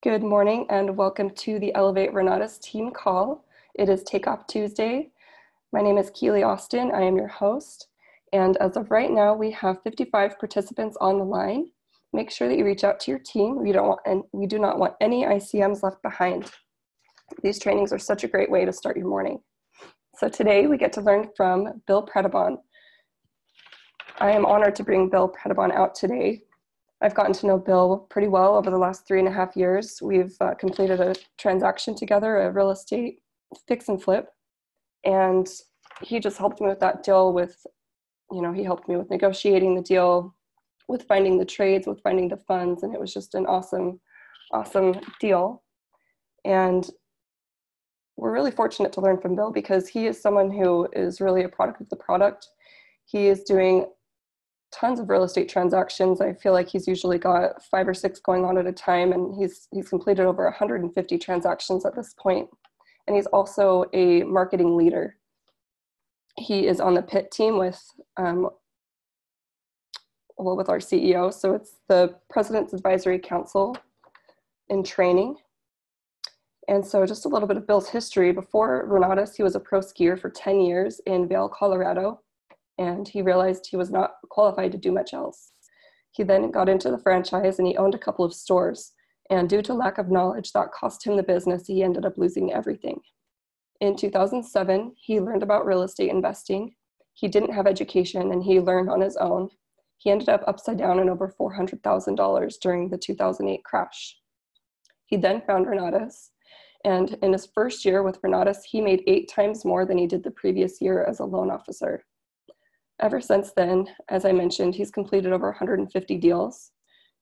Good morning and welcome to the Elevate Renatus team call. It is Takeoff Tuesday. My name is Keely Austin. I am your host. And as of right now, we have 55 participants on the line. Make sure that you reach out to your team. We do not want any ICMs left behind. These trainings are such a great way to start your morning. So today we get to learn from Bill Predebon. I am honored to bring Bill Predebon out today. I've gotten to know Bill pretty well over the last 3.5 years. We've completed a transaction together, a real estate fix and flip. And he just helped me with that deal he helped me with negotiating the deal, with finding the trades, with finding the funds. And it was just an awesome, awesome deal. And we're really fortunate to learn from Bill because he is someone who is really a product of the product. He is doing tons of real estate transactions. I feel like he's usually got 5 or 6 going on at a time, and he's completed over 150 transactions at this point. And he's also a marketing leader. He is on the PIT team with our CEO. So it's the President's Advisory Council in training. And so just a little bit of Bill's history. Before Renatus, he was a pro skier for 10 years in Vail, Colorado. And he realized he was not qualified to do much else. He then got into the franchise and he owned a couple of stores. And due to lack of knowledge that cost him the business, he ended up losing everything. In 2007, he learned about real estate investing. He didn't have education and he learned on his own. He ended up upside down in over $400,000 during the 2008 crash. He then found Renatus. And in his first year with Renatus, he made 8 times more than he did the previous year as a loan officer. Ever since then, as I mentioned, he's completed over 150 deals.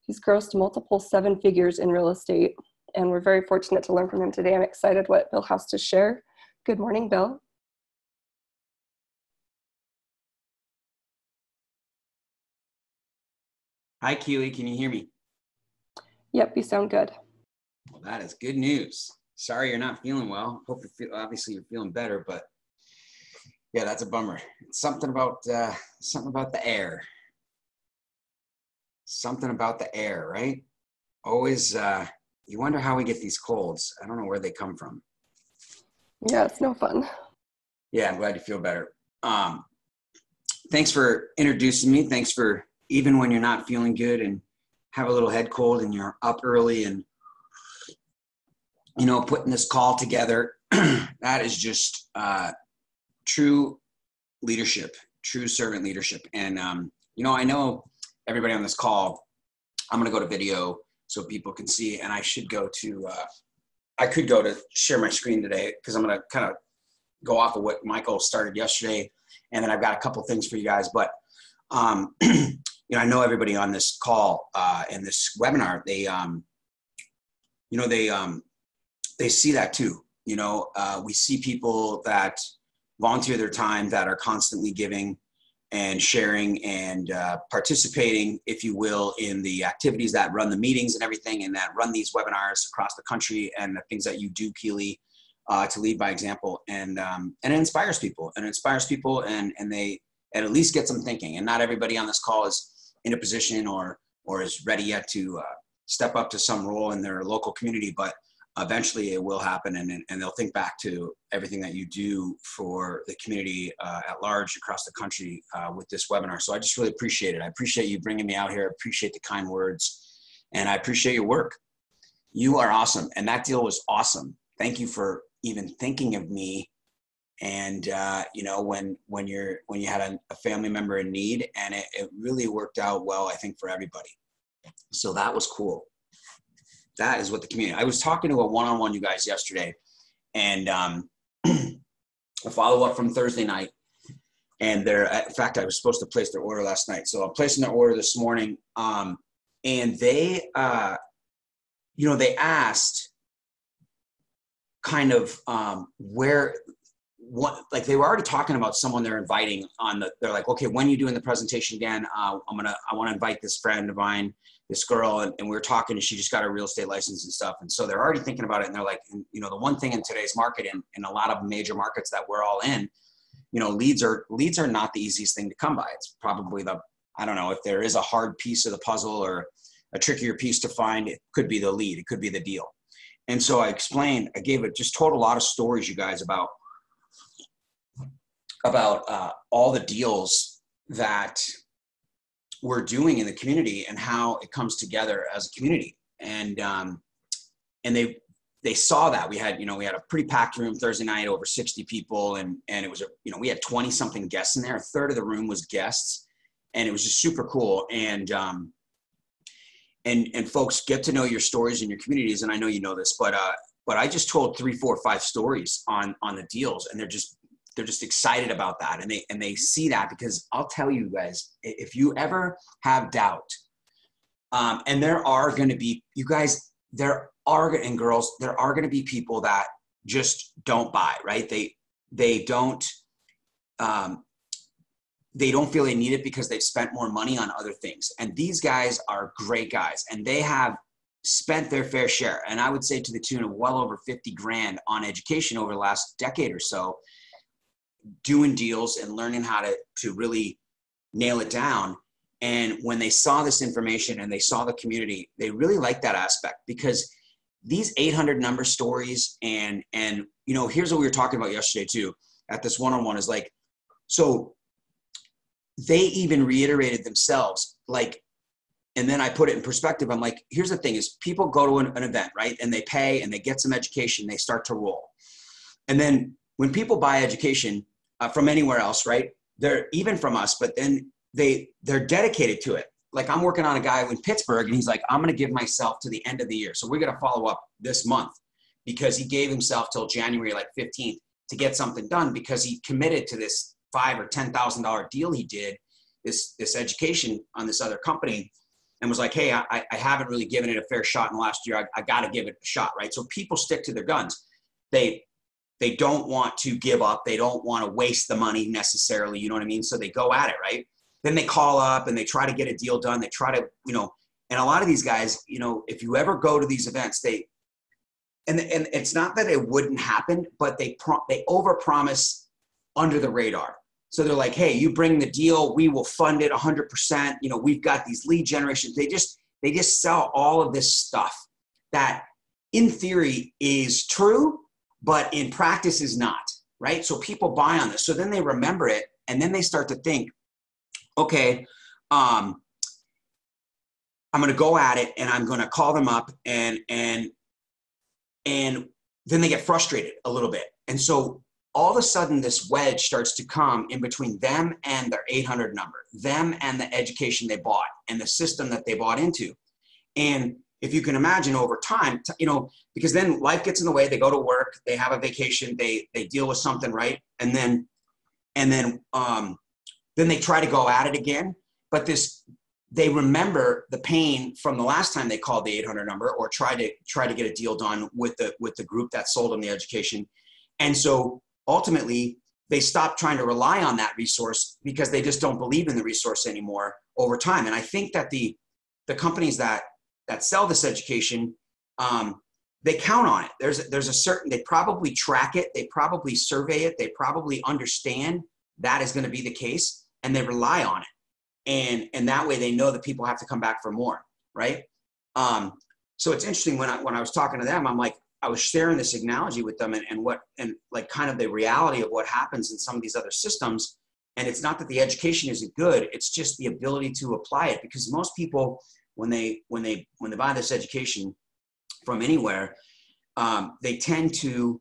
He's grossed multiple 7 figures in real estate, and we're very fortunate to learn from him today. I'm excited what Bill has to share. Good morning, Bill. Hi, Keely. Can you hear me? Yep, you sound good. Well, that is good news. Sorry you're not feeling well. Hope obviously you're feeling better, but yeah, that's a bummer. It's something about the air. Something about the air, right? Always, you wonder how we get these colds. I don't know where they come from. Yeah, it's no fun. Yeah, I'm glad you feel better. Thanks for introducing me. Thanks for, even when you're not feeling good and have a little head cold and you're up early and, putting this call together. That is just true leadership, true servant leadership. And, I know everybody on this call, I'm going to go to video so people can see, and I should go to, I could go to share my screen today because I'm going to kind of go off of what Michael started yesterday. And then I've got a couple things for you guys, but, I know everybody on this call and this webinar, they see that too. We see people that volunteer their time, that are constantly giving and sharing and participating, if you will, in the activities that run the meetings and everything, and that run these webinars across the country, and the things that you do, Keely, to lead by example. And it inspires people, and they at least gets them thinking. And not everybody on this call is in a position or is ready yet to step up to some role in their local community, but eventually it will happen, and they'll think back to everything that you do for the community at large across the country with this webinar. So I just really appreciate it. I appreciate you bringing me out here. I appreciate the kind words, and I appreciate your work. You are awesome, and that deal was awesome. Thank you for even thinking of me. And when you had a family member in need, and it really worked out well, I think, for everybody. So that was cool. That is what the community. I was talking to a one-on-one you guys yesterday, and a follow-up from Thursday night. And in fact, I was supposed to place their order last night. So I'm placing their order this morning. And they, they asked kind of like they were already talking about someone they're inviting they're like, okay, when are you doing the presentation again? I want to invite this friend of mine, this girl, and we were talking, and she just got her real estate license and stuff. And so they're already thinking about it. And they're like, the one thing in today's market, in a lot of major markets that we're all in, leads are not the easiest thing to come by. It's probably I don't know if there is a hard piece of the puzzle, or a trickier piece to find. It could be the lead. It could be the deal. And so I gave it just told a lot of stories, you guys, about all the deals that we're doing in the community and how it comes together as a community. And they saw that we had a pretty packed room Thursday night, over 60 people. And it was, we had 20 something guests in there. A third of the room was guests, and it was just super cool. And folks, get to know your stories in your communities. And I know you know this, but I just told 3, 4, 5 stories on the deals, and they're just excited about that. And they see that, because I'll tell you guys, if you ever have doubt, and there are going to be, you guys, and girls, there are going to be people that just don't buy, right? They don't feel they need it because they've spent more money on other things. And these guys are great guys, and they have spent their fair share. And I would say to the tune of well over 50 grand on education over the last decade or so, doing deals and learning how to really nail it down. And when they saw this information and they saw the community, they really liked that aspect, because these 800 number stories and here's what we were talking about yesterday too, at this one-on-one, is like, so they even reiterated themselves, like, and then I put it in perspective. I'm like, here's the thing is, people go to an event, right? And they pay and they get some education, they start to roll. And then when people buy education from anywhere else, right? They're even from us, but then they're dedicated to it. Like, I'm working on a guy in Pittsburgh, and he's like, I'm going to give myself to the end of the year. So we're going to follow up this month, because he gave himself till January, like 15th, to get something done, because he committed to this $5,000 or $10,000 deal he did, this education on this other company, and was like, hey, I haven't really given it a fair shot in the last year. I got to give it a shot, right? So people stick to their guns. They don't want to give up. They don't want to waste the money necessarily. You know what I mean? So they go at it, right? Then they call up and they try to get a deal done. They try to, and a lot of these guys, if you ever go to these events, and it's not that it wouldn't happen, but they overpromise under the radar. So they're like, hey, you bring the deal, we will fund it 100%. We've got these lead generations. They just sell all of this stuff that in theory is true, but in practice is not, right? So people buy on this. So then they remember it, and then they start to think, okay, I'm going to go at it, and I'm going to call them up, and then they get frustrated a little bit. And so all of a sudden this wedge starts to come in between them and their 800 number, them and the education they bought and the system that they bought into. And if you can imagine over time, because then life gets in the way, they go to work, they have a vacation, they deal with something, right? And then they try to go at it again. But they remember the pain from the last time they called the 800 number or try to get a deal done with the group that sold them the education. And so ultimately they stop trying to rely on that resource, because they just don't believe in the resource anymore over time. And I think that the companies that sell this education, they count on it. There's a certain, they probably track it, they probably survey it, they probably understand that is going to be the case, and they rely on it. And that way they know that people have to come back for more, right? So it's interesting, when I was talking to them, I'm like, I was sharing this analogy with them and like kind of the reality of what happens in some of these other systems. And it's not that the education isn't good, it's just the ability to apply it. Because most people, when they buy this education from anywhere, they tend to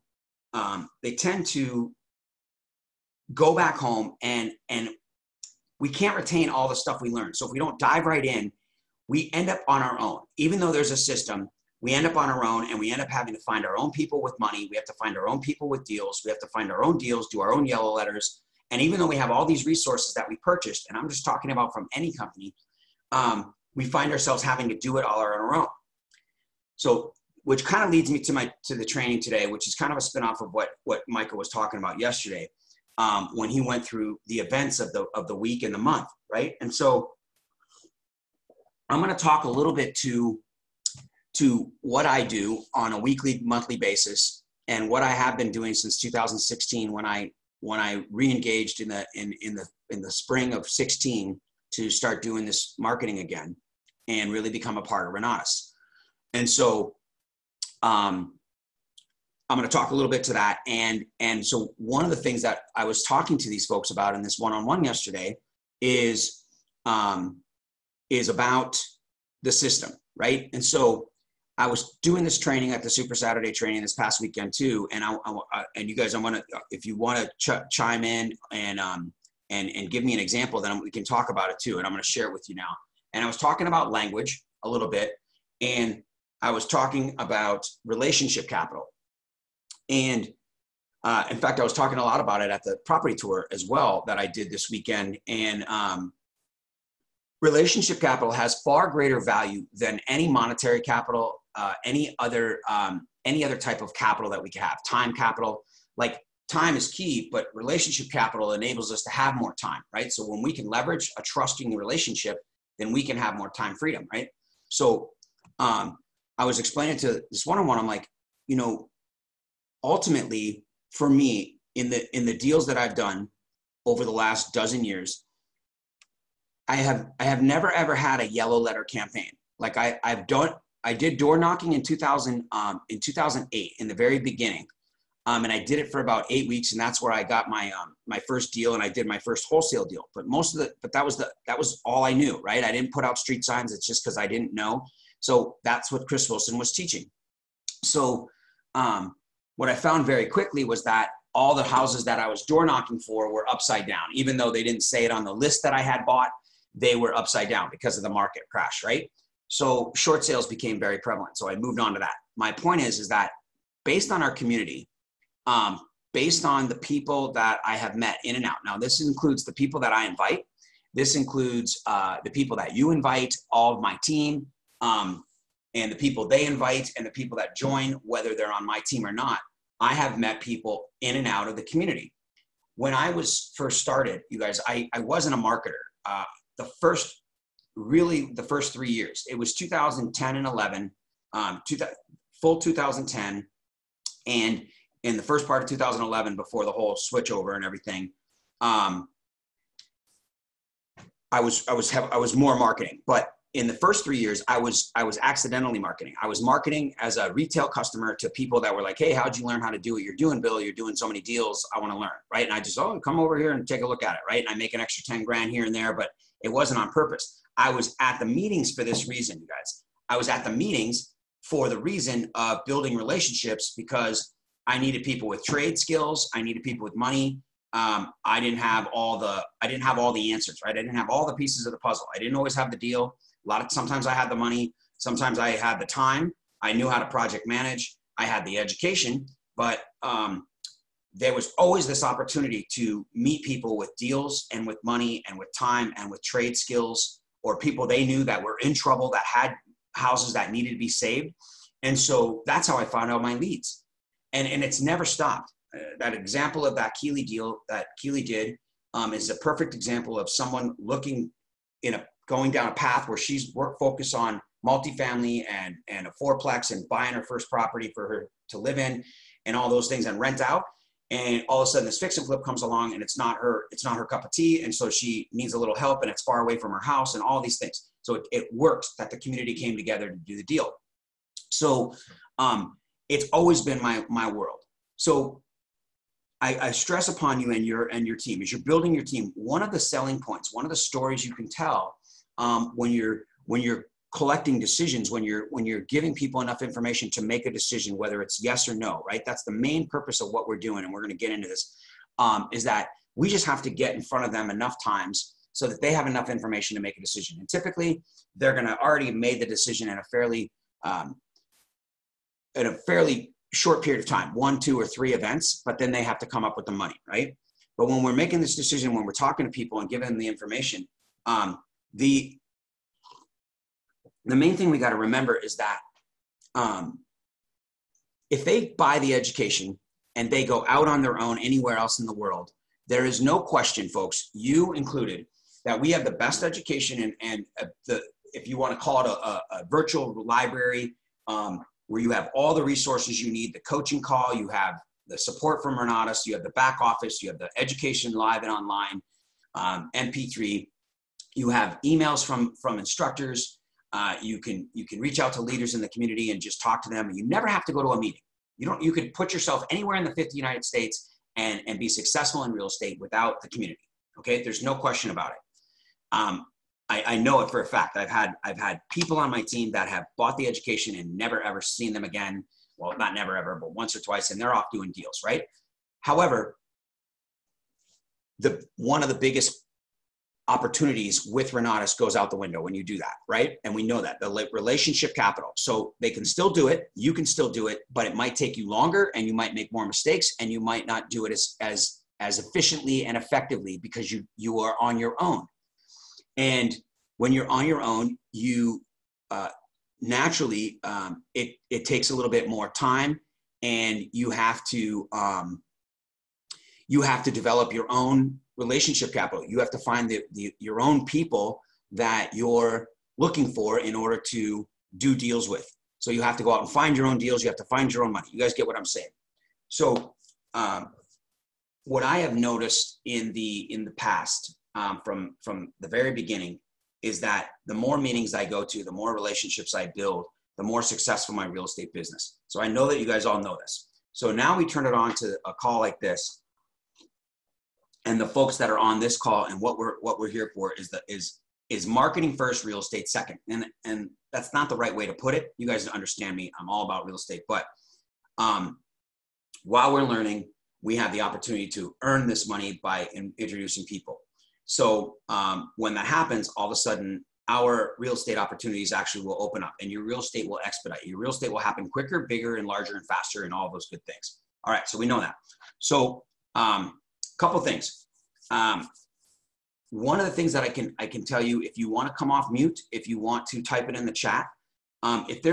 go back home and we can't retain all the stuff we learned. So if we don't dive right in, we end up on our own. Even though there's a system, we end up on our own, and we end up having to find our own people with money. We have to find our own people with deals. We have to find our own deals, do our own yellow letters. And even though we have all these resources that we purchased, and I'm just talking about from any company, we find ourselves having to do it all on our own. So, which kind of leads me to the training today, which is kind of a spinoff of what Michael was talking about yesterday, when he went through the events of the week and the month, right? And so I'm going to talk a little bit to what I do on a weekly, monthly basis, and what I have been doing since 2016 when I re-engaged in the spring of 16 to start doing this marketing again. and really become a part of Renatus. And so I'm going to talk a little bit to that. And so one of the things that I was talking to these folks about in this one-on-one yesterday is about the system, right? And so I was doing this training at the Super Saturday training this past weekend too. And and you guys, I want to, if you want to chime in and give me an example, then we can talk about it too. And I'm going to share it with you now. And I was talking about language a little bit, and I was talking about relationship capital. And in fact, I was talking a lot about it at the property tour as well that I did this weekend. And relationship capital has far greater value than any monetary capital, any other type of capital that we can have. Time capital, like time is key, but relationship capital enables us to have more time, right? So when we can leverage a trusting relationship, then we can have more time freedom, right? So I was explaining to this one-on-one, I'm like, ultimately for me in the deals that I've done over the last dozen years, I have never ever had a yellow letter campaign. Like I did door knocking in 2008 in the very beginning. And I did it for about 8 weeks, and that's where I got my first deal, and I did my first wholesale deal. But that was all I knew, right? I didn't put out street signs. It's just because I didn't know. So that's what Chris Wilson was teaching. So what I found very quickly was that all the houses that I was door knocking for were upside down, even though they didn't say it on the list that I had bought. They were upside down because of the market crash, right? So short sales became very prevalent. So I moved on to that. My point is that based on our community, based on the people that I have met in and out. Now, this includes the people that I invite. This includes the people that you invite, all of my team, and the people they invite, and the people that join, whether they're on my team or not. I have met people in and out of the community. When I was first started, you guys, I wasn't a marketer. The first 3 years, it was 2010 and 11, full 2010. And in the first part of 2011, before the whole switch over and everything, I was more marketing. But in the first 3 years, I was accidentally marketing. I was marketing as a retail customer to people that were like, hey, how'd you learn how to do what you're doing, Bill? You're doing so many deals. I want to learn, right? And I just, come over here and take a look at it, right? And I make an extra 10 grand here and there, but it wasn't on purpose. I was at the meetings for this reason, you guys. I was at the meetings for the reason of building relationships, because I needed people with trade skills. I needed people with money. I didn't have all the answers, right? I didn't have all the pieces of the puzzle. I didn't always have the deal. Sometimes I had the money. Sometimes I had the time. I knew how to project manage. I had the education, but there was always this opportunity to meet people with deals and with money and with time and with trade skills, or people they knew that were in trouble, that had houses that needed to be saved. And so that's how I found out my leads. And it's never stopped. That example of that Keeley deal that Keeley did is a perfect example of someone going down a path where she's focused on multifamily and a fourplex and buying her first property for her to live in and all those things and rent out. And all of a sudden this fix and flip comes along, and it's not her cup of tea. And so she needs a little help, and it's far away from her house and all these things. So it works that the community came together to do the deal. So it's always been my world. So I stress upon you and your team, as you're building your team, one of the selling points, one of the stories you can tell when you're collecting decisions, when you're giving people enough information to make a decision, whether it's yes or no, right? That's the main purpose of what we're doing. And we're going to get into this, is that we just have to get in front of them enough times so that they have enough information to make a decision. And typically they're going to already have made the decision in a fairly short period of time, 1, 2, or 3 events, but then they have to come up with the money, right? But when we're making this decision, when we're talking to people and giving them the information, the main thing we got to remember is that if they buy the education and they go out on their own anywhere else in the world, there is no question, folks, you included, that we have the best education and if you want to call it a virtual library, where you have all the resources you need, the coaching call, you have the support from Renatus, you have the back office, you have the education live and online, MP3, you have emails from instructors, You can reach out to leaders in the community and just talk to them. And you never have to go to a meeting. You could put yourself anywhere in the 50 United States and be successful in real estate without the community. Okay, there's no question about it. I know it for a fact. I've had people on my team that have bought the education and never ever seen them again. Well, not never ever, but once or twice, and they're off doing deals, right? However, one of the biggest opportunities with Renatus goes out the window when you do that, right? And we know that, the relationship capital. So they can still do it, you can still do it, but it might take you longer and you might make more mistakes and you might not do it as efficiently and effectively because you are on your own. And when you're on your own, you naturally, it takes a little bit more time, and you have to develop your own relationship capital. You have to find your own people that you're looking for in order to do deals with. So you have to go out and find your own deals. You have to find your own money. You guys get what I'm saying? So what I have noticed in the past, from the very beginning, is that the more meetings I go to, the more relationships I build, the more successful my real estate business. So I know that you guys all know this. So now we turn it on to a call like this, and the folks that are on this call, and what we're here for is marketing first, real estate second. And that's not the right way to put it. You guys understand me. I'm all about real estate, but while we're learning, we have the opportunity to earn this money by introducing people. So when that happens, all of a sudden, our real estate opportunities actually will open up, and your real estate will expedite. Your real estate will happen quicker, bigger, and larger, and faster, and all of those good things. All right, so we know that. So couple things. One of the things that I can tell you, if you want to come off mute, if you want to type it in the chat, I'm going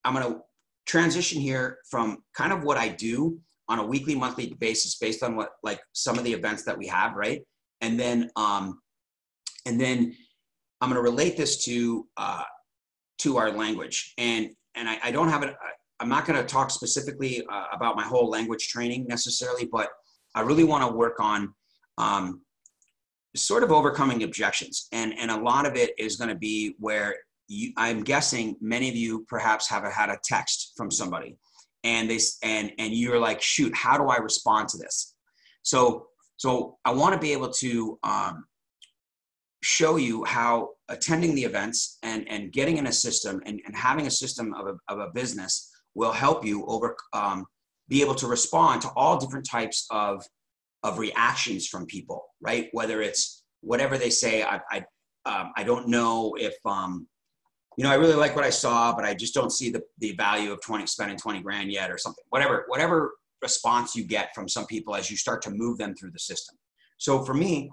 to transition here from kind of what I do on a weekly, monthly basis based on what, like, some of the events that we have, right? And then I'm going to relate this to our language. And I don't have it. I'm not going to talk specifically about my whole language training necessarily, but I really want to work on sort of overcoming objections. And a lot of it is going to be where I'm guessing many of you perhaps have had a text from somebody, and you're like, shoot, how do I respond to this? So I want to be able to show you how attending the events and getting in a system and having a system of a business will help you be able to respond to all different types of reactions from people, right? Whether it's whatever they say, I don't know if, I really like what I saw, but I just don't see the value of spending 20 grand yet, or something, whatever response you get from some people as you start to move them through the system. So for me,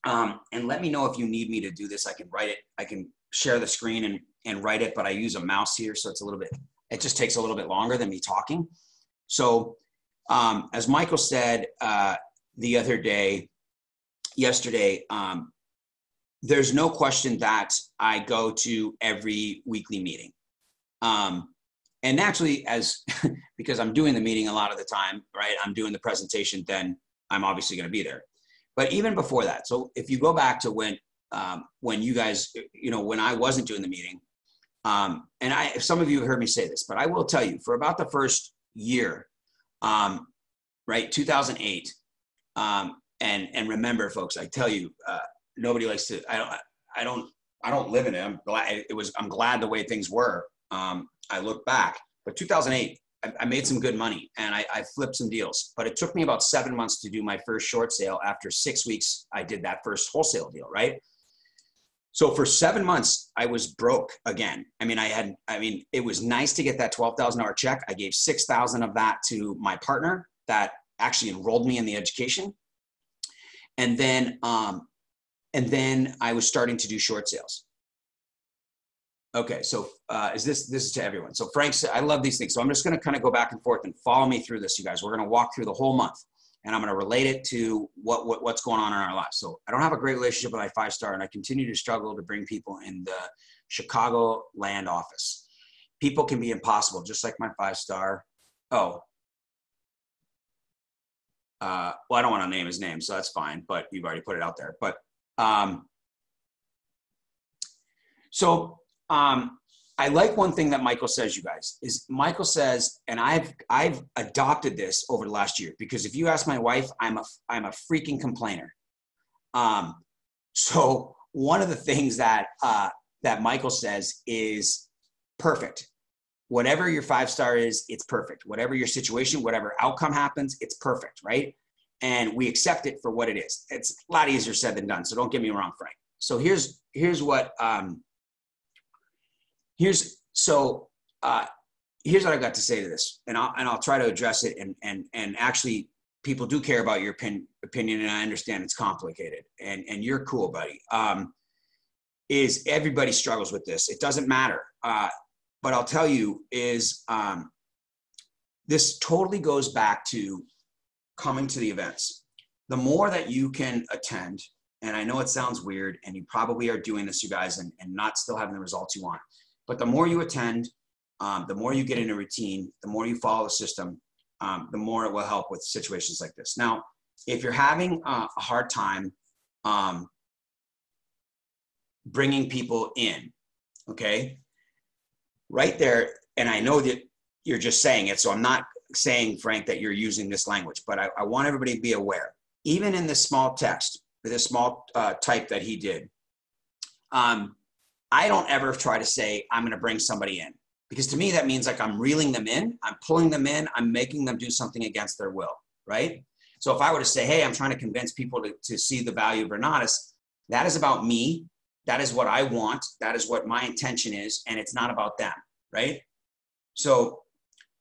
and let me know if you need me to do this. I can write it. I can share the screen and write it, but I use a mouse here. So it just takes a little bit longer than me talking. So as Michael said the other day, yesterday, there's no question that I go to every weekly meeting. And naturally, because I'm doing the meeting a lot of the time, right? I'm doing the presentation, then I'm obviously going to be there. But even before that, so if you go back to when you guys, when I wasn't doing the meeting, and some of you have heard me say this, but I will tell you, for about the first year, right, 2008, and remember, folks, I tell you, nobody likes to. I don't live in it. I'm glad the way things were. I look back, but 2008, I made some good money, and I flipped some deals. But it took me about 7 months to do my first short sale. After 6 weeks, I did that first wholesale deal, right? So for 7 months, I was broke again. It was nice to get that $12,000 check. I gave $6,000 of that to my partner that actually enrolled me in the education. And then I was starting to do short sales. Okay, so this is to everyone. So Frank said, I love these things. So I'm just going to kind of go back and forth and follow me through this, you guys. We're going to walk through the whole month, and I'm going to relate it to what's going on in our lives. So I don't have a great relationship with my 5-star, and I continue to struggle to bring people in the Chicago land office. People can be impossible, just like my 5-star. Oh. Well, I don't want to name his name, so that's fine, but you've already put it out there. But So I like one thing that Michael says, you guys, is Michael says, and I've adopted this over the last year, because if you ask my wife, I'm a freaking complainer. So one of the things that Michael says is perfect. Whatever your 5-star is, it's perfect. Whatever your situation, whatever outcome happens, it's perfect, right? And we accept it for what it is. It's a lot easier said than done. So don't get me wrong, Frank. So here's what here's what I've got to say to this, and I'll try to address it. And actually, people do care about your opinion, and I understand it's complicated. And you're cool, buddy. Is everybody struggles with this? It doesn't matter. But I'll tell you is this totally goes back to coming to the events. The more that you can attend, and I know it sounds weird, and you probably are doing this, you guys, and not still having the results you want. But the more you attend, the more you get in a routine, the more you follow the system, the more it will help with situations like this. Now, if you're having a hard time bringing people in, okay, right there, and I know that you're just saying it, so I'm not saying, Frank, that you're using this language, but I want everybody to be aware. Even in this small text, this small type that he did, I don't ever try to say, I'm going to bring somebody in. Because to me, that means like I'm reeling them in, I'm pulling them in, I'm making them do something against their will, right? So if I were to say, hey, I'm trying to convince people to see the value of Renatus, that is about me. That is what I want. That is what my intention is. And it's not about them, right? So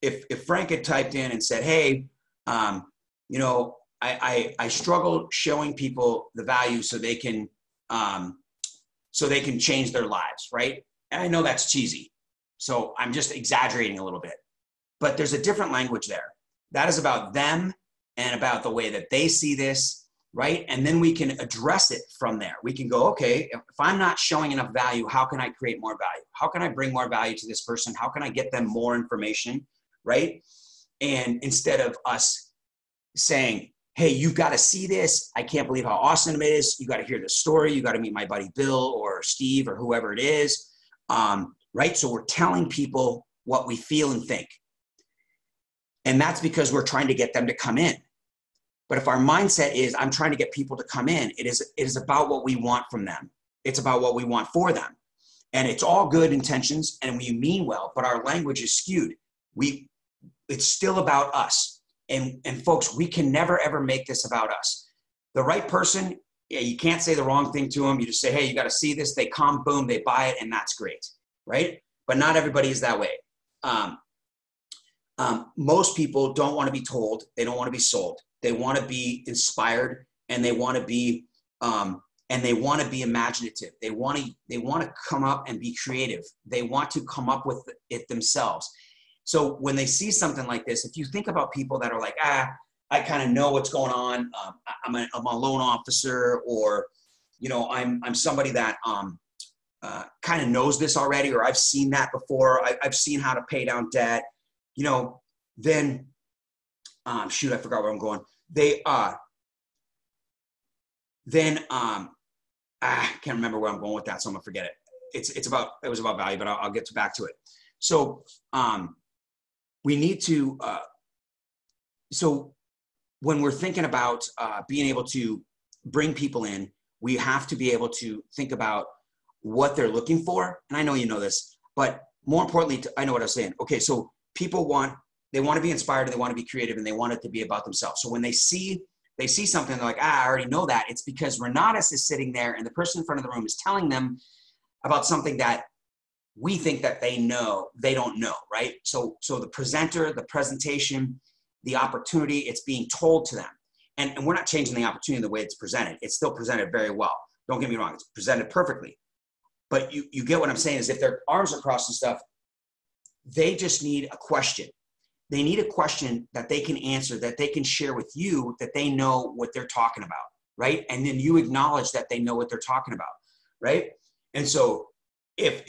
if Frank had typed in and said, hey, you know, I struggle showing people the value so they can change their lives, right? And I know that's cheesy. So I'm just exaggerating a little bit. But there's a different language there. That is about them and about the way that they see this, right? And then we can address it from there. We can go, okay, if I'm not showing enough value, how can I create more value? How can I bring more value to this person? How can I get them more information, right? And instead of us saying, hey, you've got to see this. I can't believe how awesome it is. You got to hear the story. You got to meet my buddy Bill or Steve or whoever it is, right? So we're telling people what we feel and think. And that's because we're trying to get them to come in. But if our mindset is, I'm trying to get people to come in, it is about what we want from them. It's about what we want for them. And it's all good intentions and we mean well, but our language is skewed. It's still about us. And folks, we can never, ever make this about us. The right person, yeah, you can't say the wrong thing to them. You just say, hey, you got to see this. They come, boom, they buy it, and that's great, right? But not everybody is that way. Most people don't want to be told. They don't want to be sold. They want to be inspired, and they want to be imaginative. They want to come up and be creative. They want to come up with it themselves. So when they see something like this, if you think about people that are like, I kind of know what's going on. I'm a loan officer, or, you know, I'm somebody that kind of knows this already, or I've seen that before. I've seen how to pay down debt, you know, then, shoot, I forgot where I'm going. I can't remember where I'm going with that, so I'm gonna forget it. It was about value, but I'll get back to it. So we need to, so when we're thinking about being able to bring people in, we have to be able to think about what they're looking for. And I know you know this, but more importantly, I know what I was saying. Okay, so people want to be inspired, and they want to be creative, and they want it to be about themselves. So when they see something, they're like, I already know that. It's because Renatus is sitting there, and the person in front of the room is telling them about something that we think that they know, they don't know, right? So the presenter, the presentation, the opportunity, it's being told to them. And we're not changing the opportunity the way it's presented. It's still presented very well. Don't get me wrong, it's presented perfectly. But you get what I'm saying is if their arms are crossed and stuff, they just need a question. They need a question that they can answer, that they can share with you, that they know what they're talking about, right? And then you acknowledge that they know what they're talking about, right? And so if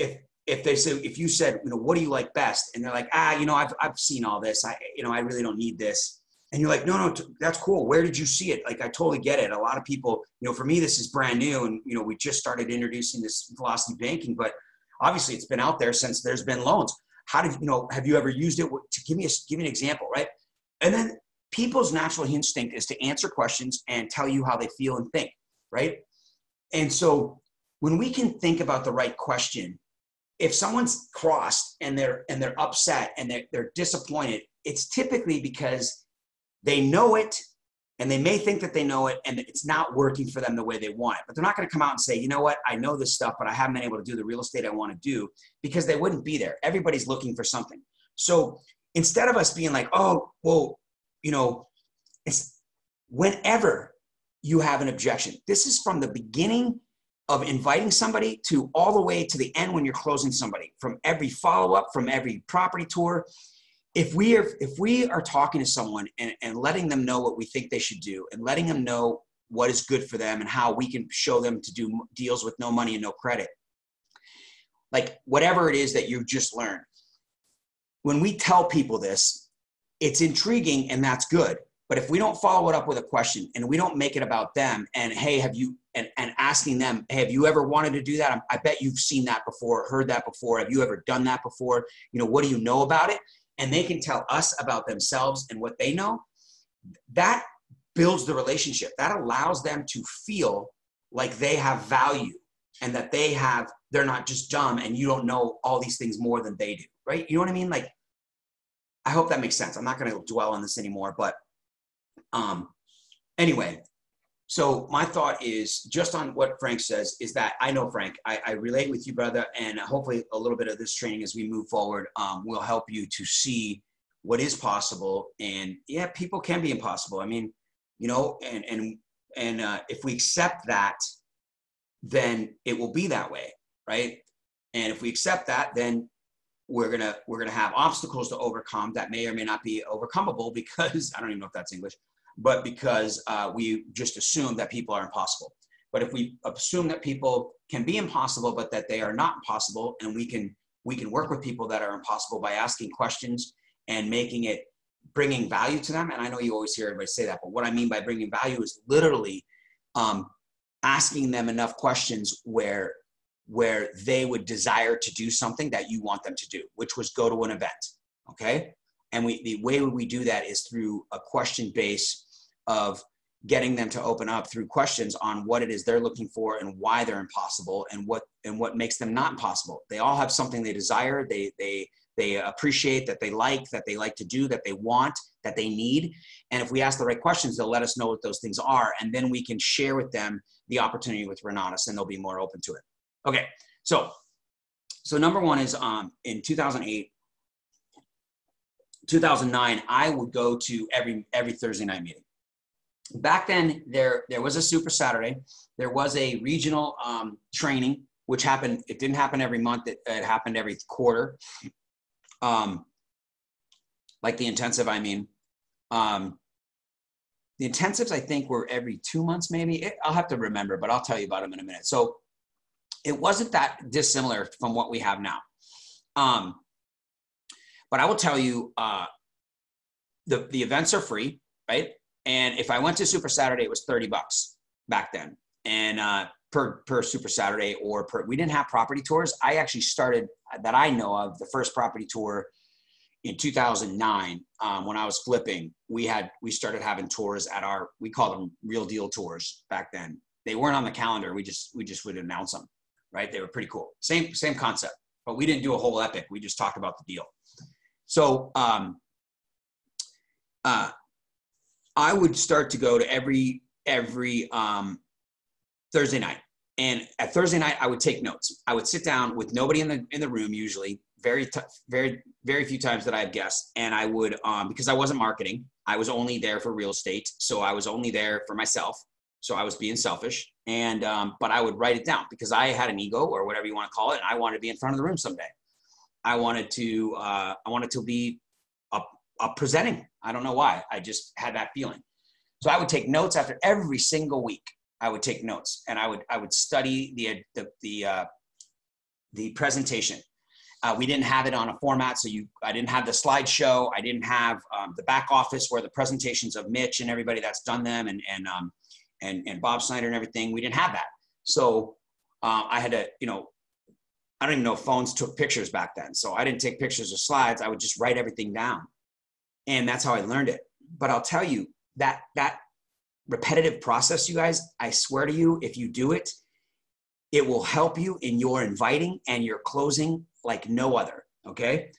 you said, you know, what do you like best? And they're like, you know, I've seen all this. I really don't need this. And you're like, no, that's cool. Where did you see it? Like, I totally get it. A lot of people, you know, for me, this is brand new. And, you know, we just started introducing this velocity banking, but Obviously, it's been out there since there's been loans. How did, have you ever used it? To give me an example, right? And then people's natural instinct is to answer questions and tell you how they feel and think, right? And so when we can think about the right question, if someone's crossed and they're upset and they're disappointed, it's typically because they know it and they may think that they know it and it's not working for them the way they want it. But they're not going to come out and say, you know what, I know this stuff, but I haven't been able to do the real estate I want to do, because they wouldn't be there. Everybody's looking for something. So instead of us being like, oh, well, it's whenever you have an objection, this is from the beginning of inviting somebody to all the way to the end when you're closing somebody, from every follow-up, from every property tour. If we are talking to someone and letting them know what we think they should do and letting them know what is good for them and how we can show them to do deals with no money and no credit, like whatever it is that you've just learned, when we tell people this, it's intriguing and that's good. But if we don't follow it up with a question and we don't make it about them and, hey, and asking them, hey, have you ever wanted to do that? I bet you've seen that before, heard that before. Have you ever done that before? What do you know about it? And they can tell us about themselves and what they know. That builds the relationship. That allows them to feel like they have value and that they're not just dumb and you don't know all these things more than they do, right? You know what I mean? Like, I hope that makes sense. I'm not going to dwell on this anymore, but anyway, so my thought is just on what Frank says is that I know, Frank, I relate with you, brother, and hopefully a little bit of this training as we move forward will help you to see what is possible. And yeah, people can be impossible. I mean, and if we accept that, then it will be that way, right? And if we accept that, then we're gonna have obstacles to overcome that may or may not be overcomable because I don't even know if that's English, but because we just assume that people are impossible. But if we assume that people can be impossible, but that they are not impossible, and we can work with people that are impossible by asking questions and bringing value to them. And I know you always hear everybody say that, but what I mean by bringing value is literally asking them enough questions where they would desire to do something that you want them to do, which was go to an event, okay? And the way we do that is through a question base of getting them to open up through questions on what it is they're looking for and why they're impossible and what makes them not impossible. They all have something they desire, they appreciate, that they like to do, that they want, that they need. And if we ask the right questions, they'll let us know what those things are. And then we can share with them the opportunity with Renatus and they'll be more open to it. Okay, so number one is in 2008, 2009, I would go to every Thursday night meeting. Back then, there was a Super Saturday. There was a regional training, which happened. It didn't happen every month. It happened every quarter. Like the intensive, I mean. The intensives, I think, were every 2 months, maybe. I'll have to remember, but I'll tell you about them in a minute. So it wasn't that dissimilar from what we have now. But I will tell you, the events are free, right? And if I went to Super Saturday, it was $30 back then. And per Super Saturday we didn't have property tours. I actually started, that I know of, the first property tour in 2009 when I was flipping. We started having tours we called them real deal tours back then. They weren't on the calendar. We just would announce them, right? They were pretty cool. Same concept, but we didn't do a whole epic. We just talked about the deal. So I would start to go to every Thursday night. And at Thursday night, I would take notes. I would sit down with nobody in the room, usually very few times that I had guests. And I would, because I wasn't marketing, I was only there for real estate. So I was only there for myself. So I was being selfish. And, but I would write it down because I had an ego, or whatever you want to call it. And I wanted to be in front of the room someday. I wanted to be up presenting. I don't know why. I just had that feeling. So I would take notes after every single week. I would take notes and I would study the presentation. We didn't have it on a format, so I didn't have the slideshow. I didn't have the back office where the presentations of Mitch and everybody that's done them and Bob Snyder and everything. We didn't have that. So I had to, I don't even know if phones took pictures back then. So I didn't take pictures or slides. I would just write everything down. And that's how I learned it. But I'll tell you that repetitive process, you guys, I swear to you, if you do it, it will help you in your inviting and your closing like no other. Okay.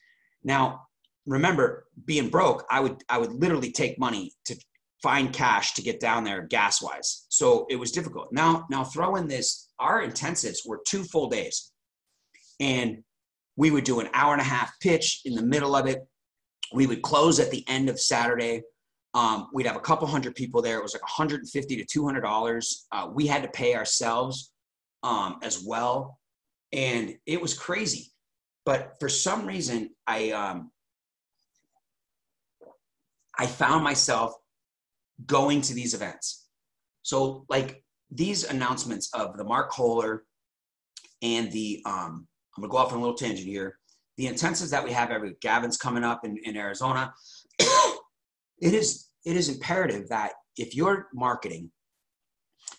Now, remember, being broke, I would literally take money to find cash to get down there gas wise. So it was difficult. Now throw in this, our intensives were 2 full days, and we would do an hour and a half pitch in the middle of it. We would close at the end of Saturday. We'd have a couple hundred people there. It was like $150 to $200. We had to pay ourselves as well. And it was crazy. But for some reason, I found myself going to these events. So like these announcements of the Mark Kohler and the, I'm gonna go off on a little tangent here. The intensives that we have every, Gavin's coming up in Arizona. It is imperative that if you're marketing,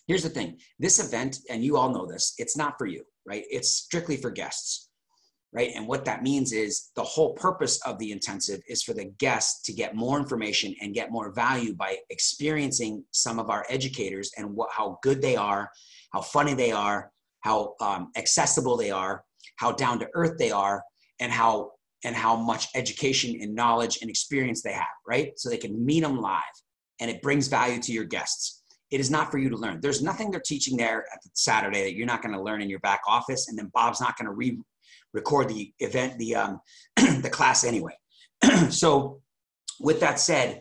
here's the thing, this event, and you all know this, it's not for you, right? It's strictly for guests, right? And what that means is the whole purpose of the intensive is for the guests to get more information and get more value by experiencing some of our educators and how good they are, how funny they are, how accessible they are, how down to earth they are, and how much education and knowledge and experience they have, right? So they can meet them live, and it brings value to your guests. It is not for you to learn. There's nothing they're teaching there at the Saturday that you're not going to learn in your back office, and then Bob's not going to record the event, the class anyway. So with that said,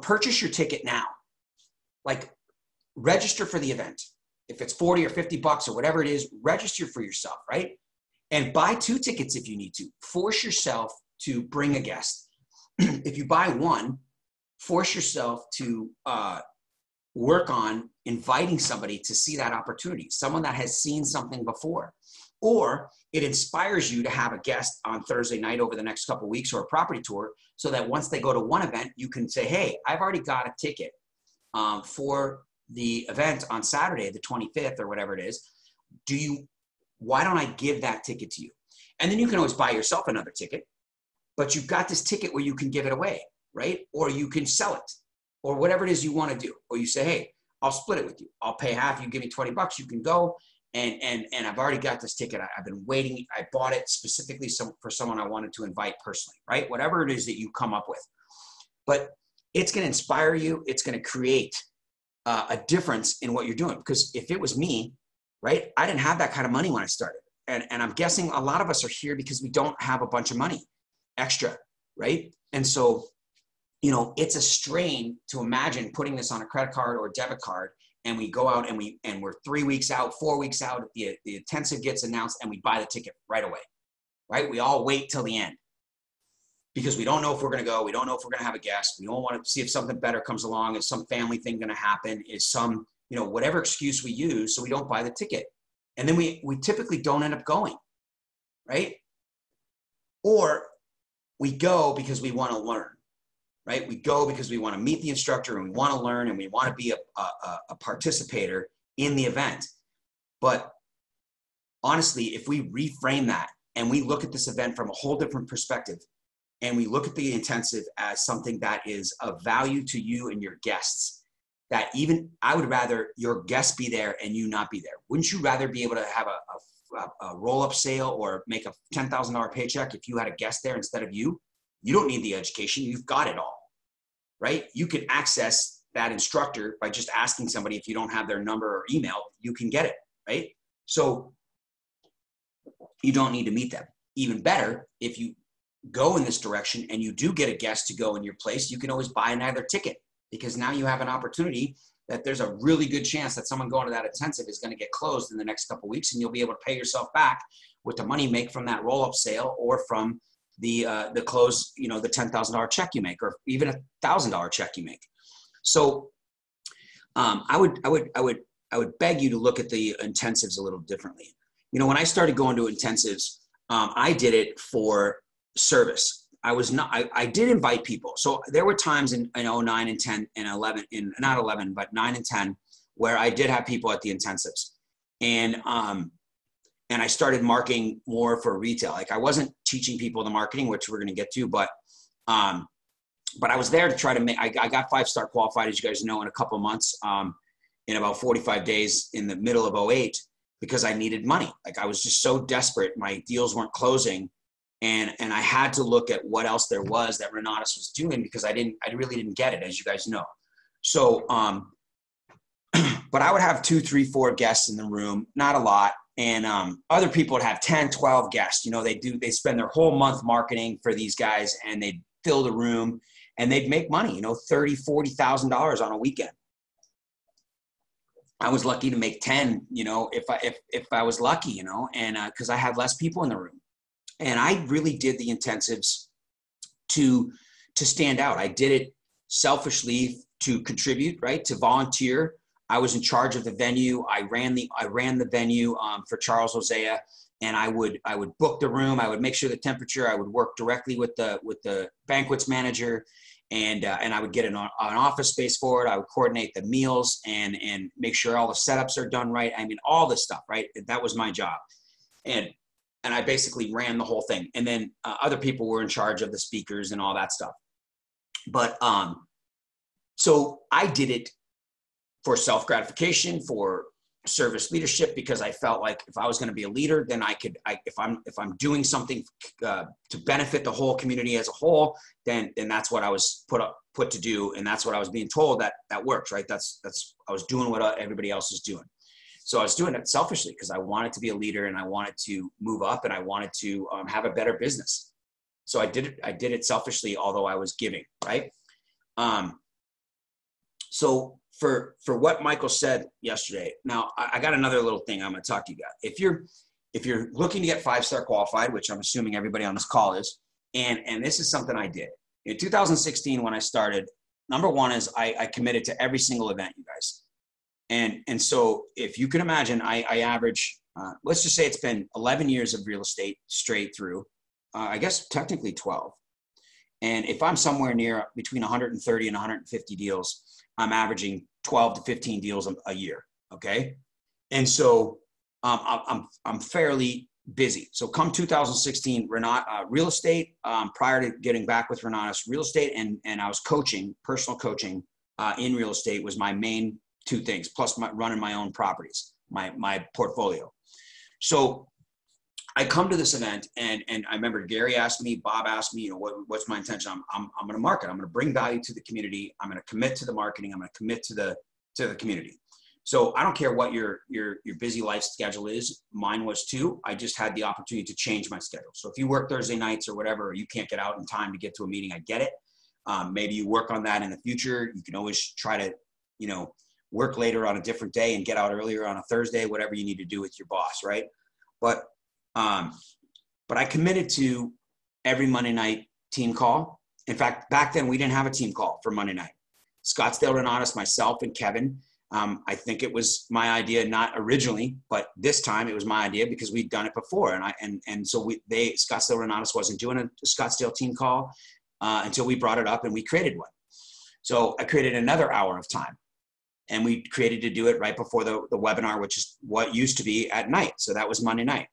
purchase your ticket now. Like, register for the event. If it's 40 or 50 bucks or whatever it is, register for yourself, right? And buy 2 tickets if you need to. Force yourself to bring a guest. If you buy 1, force yourself to work on inviting somebody to see that opportunity, someone that has seen something before. Or it inspires you to have a guest on Thursday night over the next couple of weeks, or a property tour, so that once they go to one event, you can say, hey, I've already got a ticket for the event on Saturday, the 25th or whatever it is. Why don't I give that ticket to you? And then you can always buy yourself another ticket, but you've got this ticket where you can give it away, right? Or you can sell it, or whatever it is you want to do. Or you say, hey, I'll split it with you. I'll pay half. You give me 20 bucks. You can go. And I've already got this ticket. I've been waiting. I bought it specifically for someone I wanted to invite personally, right? Whatever it is that you come up with. But it's going to inspire you. It's going to create a difference in what you're doing. Because if it was me, right, I didn't have that kind of money when I started. And I'm guessing a lot of us are here because we don't have a bunch of money extra, right? And so, it's a strain to imagine putting this on a credit card or debit card, and we go out and we're 3 weeks out, 4 weeks out, the intensive gets announced, and we buy the ticket right away, right? We all wait till the end because we don't know if we're going to go. We don't know if we're going to have a guest. We don't want to see if something better comes along. Is some family thing going to happen? Is some, whatever excuse we use, so we don't buy the ticket. And then we typically don't end up going, right? Or we go because we want to learn, right? We go because we want to meet the instructor and we want to learn and we want to be a participator in the event. But honestly, if we reframe that and we look at this event from a whole different perspective, and we look at the intensive as something that is of value to you and your guests, that even I would rather your guests be there and you not be there. Wouldn't you rather be able to have a roll-up sale or make a $10,000 paycheck if you had a guest there instead of you? You don't need the education. You've got it all, right? You can access that instructor by just asking somebody. If you don't have their number or email, you can get it, right? So you don't need to meet them. Even better, if you go in this direction and you do get a guest to go in your place, you can always buy another ticket, because now you have an opportunity that there's a really good chance that someone going to that intensive is going to get closed in the next couple of weeks, and you'll be able to pay yourself back with the money you make from that roll-up sale or from the close, the $10,000 check you make, or even $1,000 check you make. So I would beg you to look at the intensives a little differently. When I started going to intensives, I did it for service. I did invite people. So there were times in 09 and 10 and 11, not 11, but 9 and 10, where I did have people at the intensives. And and I started marketing more for retail. Like I wasn't teaching people the marketing, which we're going to get to, but I was there to try to make, I got 5-star qualified, as you guys know, in a couple of months, in about 45 days in the middle of '08, because I needed money. Like I was just so desperate. My deals weren't closing. And I had to look at what else there was that Renatus was doing, because I really didn't get it, as you guys know. So, but I would have 2, 3, 4 guests in the room, not a lot. And other people would have 10, 12 guests. You know, they spend their whole month marketing for these guys, and they'd fill the room and they'd make money, you know, $30,000, $40,000 on a weekend. I was lucky to make 10, you know, if I was lucky, you know, and because I had less people in the room. And I really did the intensives to stand out. I did it selfishly to contribute, right? To volunteer. I was in charge of the venue. I ran the venue for Charles Hosea, and I would book the room. I would make sure the temperature. I would work directly with the banquets manager, and I would get an office space for it. I would coordinate the meals and make sure all the setups are done right. I mean, all this stuff, right? That was my job, and I basically ran the whole thing. And then other people were in charge of the speakers and all that stuff. But so I did it for self-gratification, for service leadership, because I felt like if I was going to be a leader, then if I'm doing something to benefit the whole community as a whole, then that's what I was put to do, and that's what I was being told that works, right? That's I was doing what everybody else is doing. So I was doing it selfishly because I wanted to be a leader, and I wanted to move up, and I wanted to have a better business. So I did it selfishly, although I was giving, right? So for what Michael said yesterday, now I got another little thing I'm going to talk to you about. If you're looking to get 5-star qualified, which I'm assuming everybody on this call is, and this is something I did in 2016 when I started. Number one is I committed to every single event, you guys. And so if you can imagine, I average, let's just say it's been 11 years of real estate straight through, I guess technically 12. And if I'm somewhere near between 130 and 150 deals, I'm averaging 12 to 15 deals a year. Okay. And so I'm fairly busy. So come 2016, real estate, prior to getting back with Renatus, real estate and I was coaching, personal coaching in real estate was my main 2 things, plus running my own properties, my portfolio. So I come to this event, and I remember Gary asked me, Bob asked me, you know, what's my intention? I'm going to market. I'm going to bring value to the community. I'm going to commit to the marketing. I'm going to commit to the community. So I don't care what your busy life schedule is. Mine was too. I just had the opportunity to change my schedule. So if you work Thursday nights or whatever, or you can't get out in time to get to a meeting, I get it. Maybe you work on that in the future. You can always try to, you know, work later on a different day and get out earlier on a Thursday, whatever you need to do with your boss, right? But I committed to every Monday night team call. In fact, back then we didn't have a team call for Monday night. Scottsdale Renatus, myself and Kevin. I think it was my idea, not originally, but this time it was my idea because we'd done it before. So Scottsdale Renatus wasn't doing a Scottsdale team call until we brought it up and we created one. So I created another hour of time. And we created to do it right before the webinar, which is what used to be at night. So that was Monday night.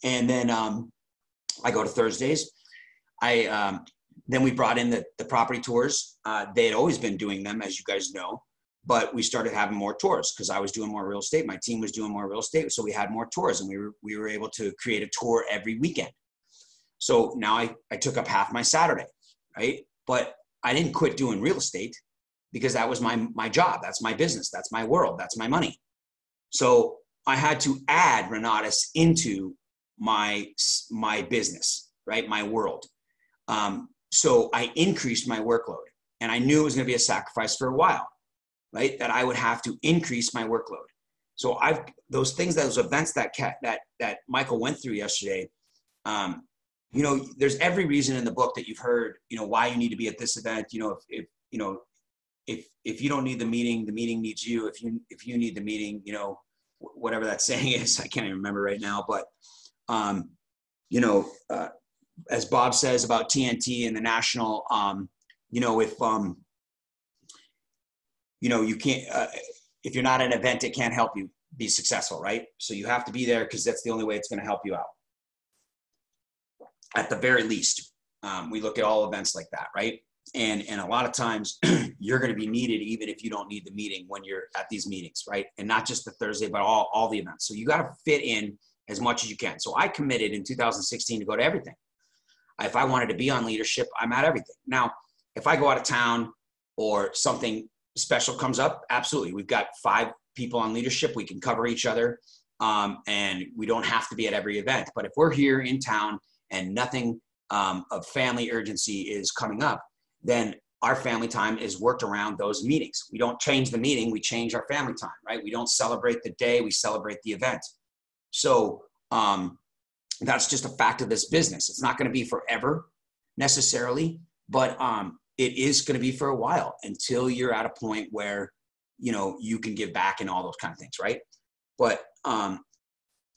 And then I go to Thursdays. Then we brought in the property tours. They had always been doing them, as you guys know, but we started having more tours because I was doing more real estate. My team was doing more real estate. So we had more tours, and we were able to create a tour every weekend. So now I took up half my Saturday, right? But I didn't quit doing real estate, because that was my job. That's my business. That's my world. That's my money. So I had to add Renatus into my business, right? My world. So I increased my workload, and I knew it was going to be a sacrifice for a while, right? That I would have to increase my workload. So those events that Michael went through yesterday, you know, there's every reason in the book that you've heard, you know, why you need to be at this event. You know, if you don't need the meeting needs you. If you need the meeting, you know, whatever that saying is, I can't even remember right now. But, you know, as Bob says about TNT and the national, you know, if, you know, you can't, if you're not at an event, it can't help you. be successful, right? So you have to be there because that's the only way it's going to help you out. At the very least, we look at all events like that, right? And a lot of times you're going to be needed even if you don't need the meeting when you're at these meetings, right? And not just the Thursday, but all the events. So you got to fit in as much as you can. So I committed in 2016 to go to everything. If I wanted to be on leadership, I'm at everything. Now, if I go out of town or something special comes up, absolutely. We've got 5 people on leadership. We can cover each other, and we don't have to be at every event. But if we're here in town and nothing of family urgency is coming up, then our family time is worked around those meetings. We don't change the meeting, we change our family time, right? We don't celebrate the day, we celebrate the event. So that's just a fact of this business. It's not going to be forever necessarily, but it is going to be for a while until you're at a point where, you know, you can give back and all those kind of things, right? But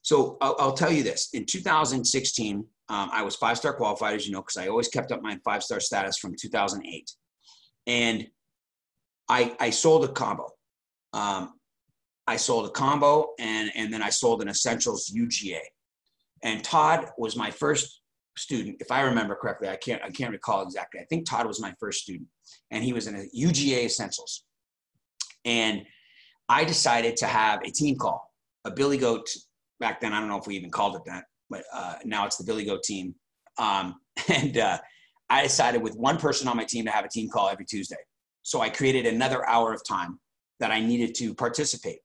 so I'll tell you this. In 2016, I was 5-star qualified, as you know, because I always kept up my 5-star status from 2008. And I sold a combo. I sold a combo and then I sold an essentials UGA. And Todd was my first student. If I remember correctly, I can't recall exactly. I think Todd was my first student and he was in a UGA essentials. And I decided to have a team call, a Billy Goat. Back then, I don't know if we even called it that, but now it's the Billy Goat team. I decided with one person on my team to have a team call every Tuesday. So I created another hour of time that I needed to participate.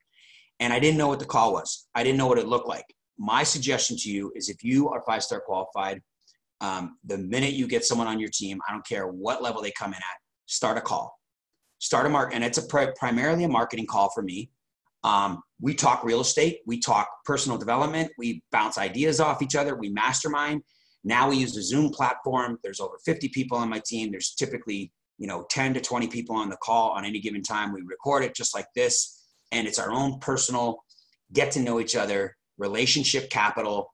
And I didn't know what the call was. I didn't know what it looked like. My suggestion to you is if you are 5-star qualified, the minute you get someone on your team, I don't care what level they come in at, start a call. Start a mark, and it's primarily a marketing call for me. We talk real estate. We talk personal development. We bounce ideas off each other. We mastermind. Now we use the Zoom platform. There's over 50 people on my team. There's typically, 10 to 20 people on the call on any given time. We record it just like this. And it's our own personal get to know each other, relationship capital,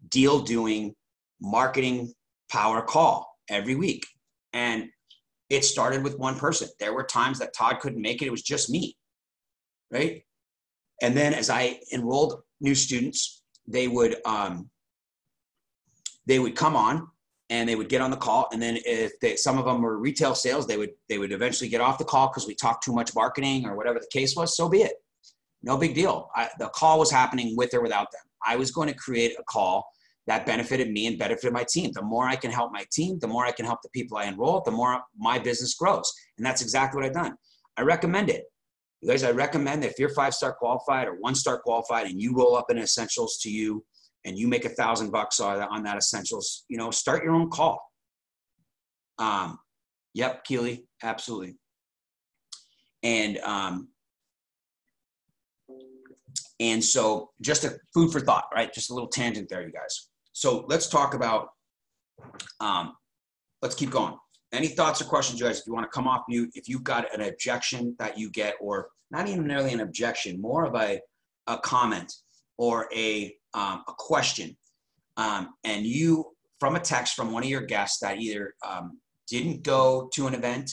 deal doing, marketing power call every week. And it started with one person. There were times that Todd couldn't make it. It was just me, right? And then as I enrolled new students, they would come on and they would get on the call. And then if some of them were retail sales, they would eventually get off the call because we talked too much marketing or whatever the case was. So be it. No big deal. The call was happening with or without them. I was going to create a call that benefited me and benefited my team. The more I can help my team, the more I can help the people I enroll, the more my business grows. And that's exactly what I've done. I recommend it. You guys, I recommend that if you're 5-star qualified or 1-star qualified and you roll up in essentials to you and you make $1,000 on that essentials, start your own call. Yep, Keely, absolutely. And so just a food for thought, right? Just a little tangent there, you guys. So let's talk about, let's keep going. Any thoughts or questions, you guys, if you want to come off mute, if you've got an objection that you get, or not even really an objection, more of a comment or a question, and you, from a text from one of your guests that either didn't go to an event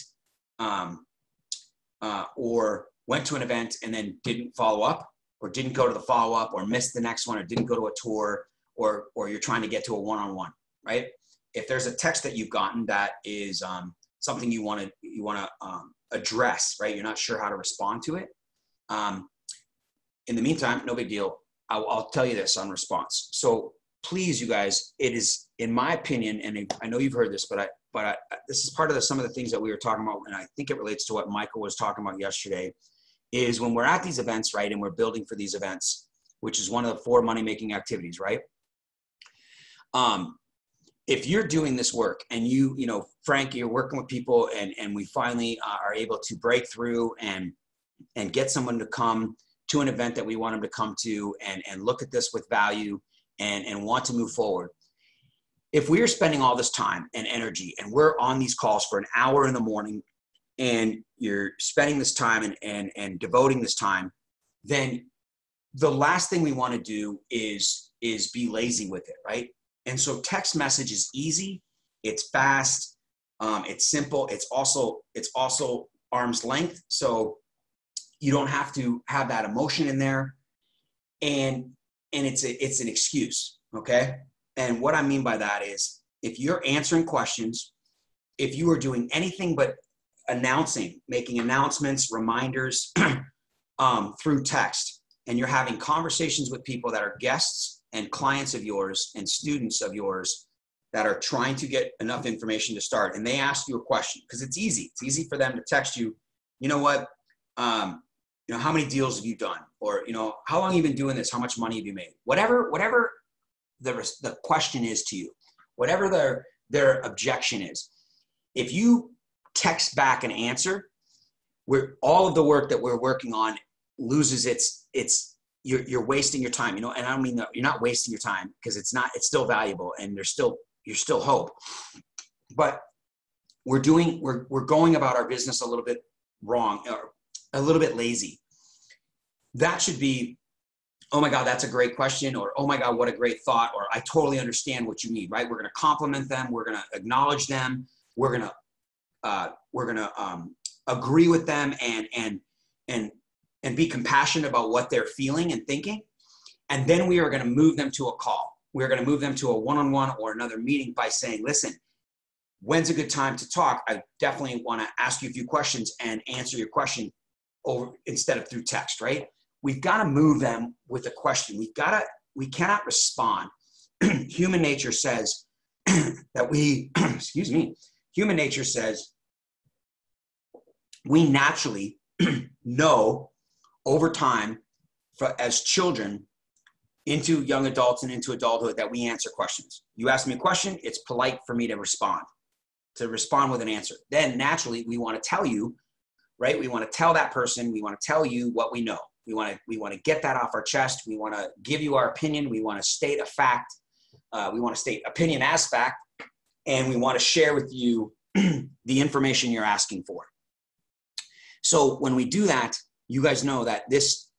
or went to an event and then didn't follow up, or didn't go to the follow-up, or missed the next one, or didn't go to a tour, or you're trying to get to a one-on-one, right? If there's a text that you've gotten that is something you want to address, right? You're not sure how to respond to it. In the meantime, no big deal. I'll tell you this on response. So please, you guys, it is, in my opinion, and I know you've heard this, but this is part of some of the things that we were talking about, and I think it relates to what Michael was talking about yesterday, is when we're at these events, right, and we're building for these events, which is one of the 4 money-making activities, right? If you're doing this work and Frank, you're working with people and we finally are able to break through and get someone to come to an event that we want them to come to and look at this with value and want to move forward. If we are spending all this time and energy and we're on these calls for an hour in the morning and you're spending this time and devoting this time, then the last thing we want to do is be lazy with it, right? And so text message is easy, it's fast, it's simple, it's also arm's length, so you don't have to have that emotion in there. and it's an excuse, okay? And what I mean by that is, if you're answering questions, if you are doing anything but making announcements, reminders through text, and you're having conversations with people that are guests and clients of yours and students of yours that are trying to get enough information to start, and they ask you a question, because it's easy for them to text you, you know what, how many deals have you done? Or, how long have you been doing this? How much money have you made? Whatever the question is to you, whatever their objection is. If you text back an answer, where all of the work that we're working on loses you're wasting your time, and I don't mean that you're not wasting your time, because it's still valuable, and you're still hope. But we're going about our business a little bit wrong, or a little bit lazy. That should be, oh my God, that's a great question, or oh my God, what a great thought, or I totally understand what you need, right? We're going to compliment them. We're going to acknowledge them. We're going to agree with them and be compassionate about what they're feeling and thinking. And then we are going to move them to a call. We're going to move them to a one-on-one or another meeting by saying, listen, when's a good time to talk? I definitely want to ask you a few questions and answer your question instead of through text, right? We've got to move them with a question. We cannot respond. Human nature says that human nature says we naturally know over time, as children into young adults and into adulthood, that we answer questions. You ask me a question, it's polite for me to respond with an answer. Then naturally we want to tell you, right? We want to tell that person, we want to tell you what we know. We want to get that off our chest. We want to give you our opinion. We want to state a fact. We want to state opinion as fact, and we want to share with you the information you're asking for. So when we do that, you guys know that this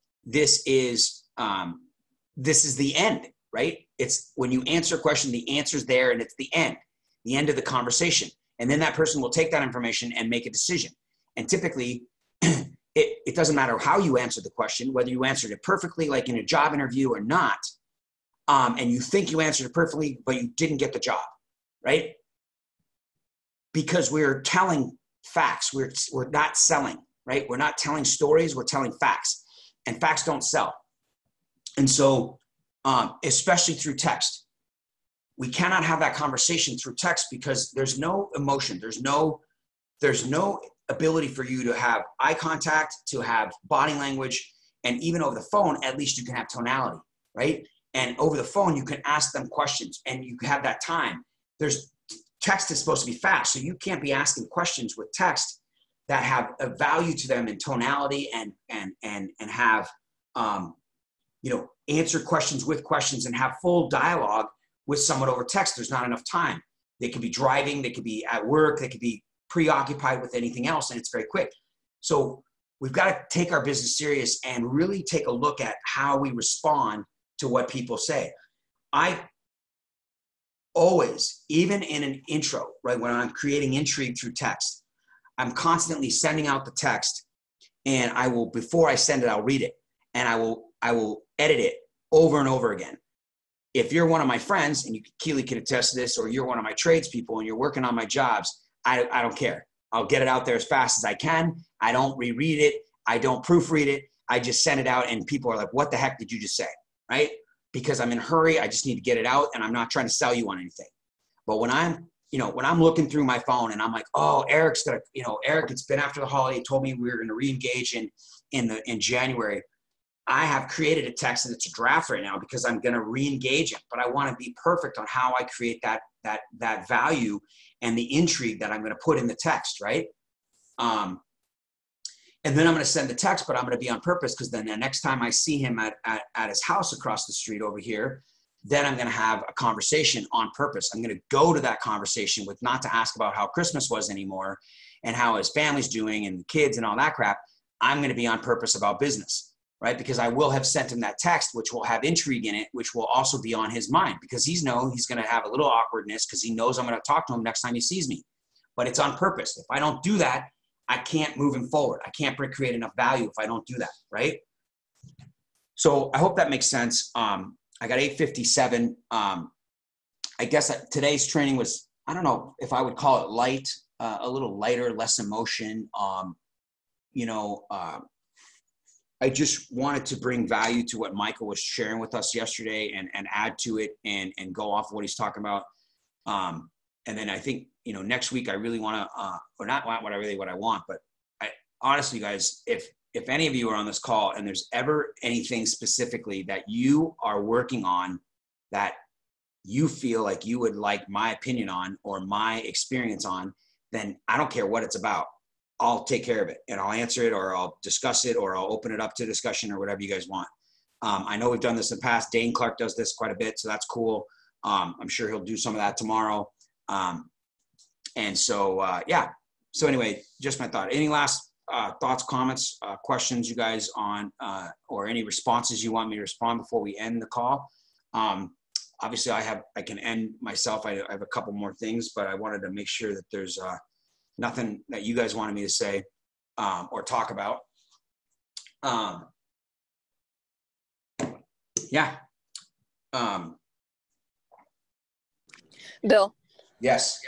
is the end, right? It's when you answer a question, the answer's there, and it's the end of the conversation. And then that person will take that information and make a decision. And typically, it doesn't matter how you answer the question, whether you answered it perfectly, like in a job interview or not, and you think you answered it perfectly, but you didn't get the job, right? Because we're telling facts. We're not selling, right? We're not telling stories. We're telling facts, and facts don't sell. And so, especially through text, we cannot have that conversation through text because there's no emotion. There's no ability for you to have eye contact, to have body language, and even over the phone, at least you can have tonality, right? And over the phone, you can ask them questions, and you have that time. Text is supposed to be fast, so you can't be asking questions with text that have a value to them in tonality and have answer questions with questions and have full dialogue with someone over text. There's not enough time. They could be driving, they could be at work, they could be preoccupied with anything else, and it's very quick. So we've got to take our business serious and really take a look at how we respond to what people say. I always, even in an intro, right, when I'm creating intrigue through text, I'm constantly sending out the text, and before I send it, I'll read it, and I will edit it over and over again. If you're one of my friends, and Keely could attest to this, or you're one of my tradespeople and you're working on my jobs, I don't care. I'll get it out there as fast as I can. I don't reread it. I don't proofread it. I just send it out, and people are like, what the heck did you just say, right? Because I'm in a hurry. I just need to get it out, and I'm not trying to sell you on anything. But when I'm looking through my phone and I'm like, oh, Eric, it's been after the holiday, told me we were going to re-engage in January. I have created a text, and it's a draft right now because I'm going to re-engage him, but I want to be perfect on how I create that value and the intrigue that I'm going to put in the text, right? And then I'm going to send the text, but I'm going to be on purpose, because then the next time I see him at his house across the street over here, then I'm going to have a conversation on purpose. I'm going to go to that conversation with not to ask about how Christmas was anymore and how his family's doing and the kids and all that crap. I'm going to be on purpose about business, right? Because I will have sent him that text, which will have intrigue in it, which will also be on his mind, because he's going to have a little awkwardness because he knows I'm going to talk to him next time he sees me. But it's on purpose. If I don't do that, I can't move him forward. I can't create enough value if I don't do that, right? So I hope that makes sense. I got 8:57. I guess that today's training was, I don't know if I would call it light, a little lighter, less emotion. I just wanted to bring value to what Michael was sharing with us yesterday and add to it and go off of what he's talking about. And then I think, next week I really want to, or not what I want, but honestly, guys, if any of you are on this call and there's ever anything specifically that you are working on that you feel like you would like my opinion on or my experience on, then I don't care what it's about. I'll take care of it and I'll answer it, or I'll discuss it, or I'll open it up to discussion, or whatever you guys want. I know we've done this in the past. Dane Clark does this quite a bit, so that's cool. I'm sure he'll do some of that tomorrow. Yeah. So anyway, just my thought. Any last thoughts, comments, questions you guys on, or any responses you want me to respond before we end the call? Obviously I can end myself. I have a couple more things, but I wanted to make sure that there's nothing that you guys wanted me to say or talk about. Yeah. Bill. Yes.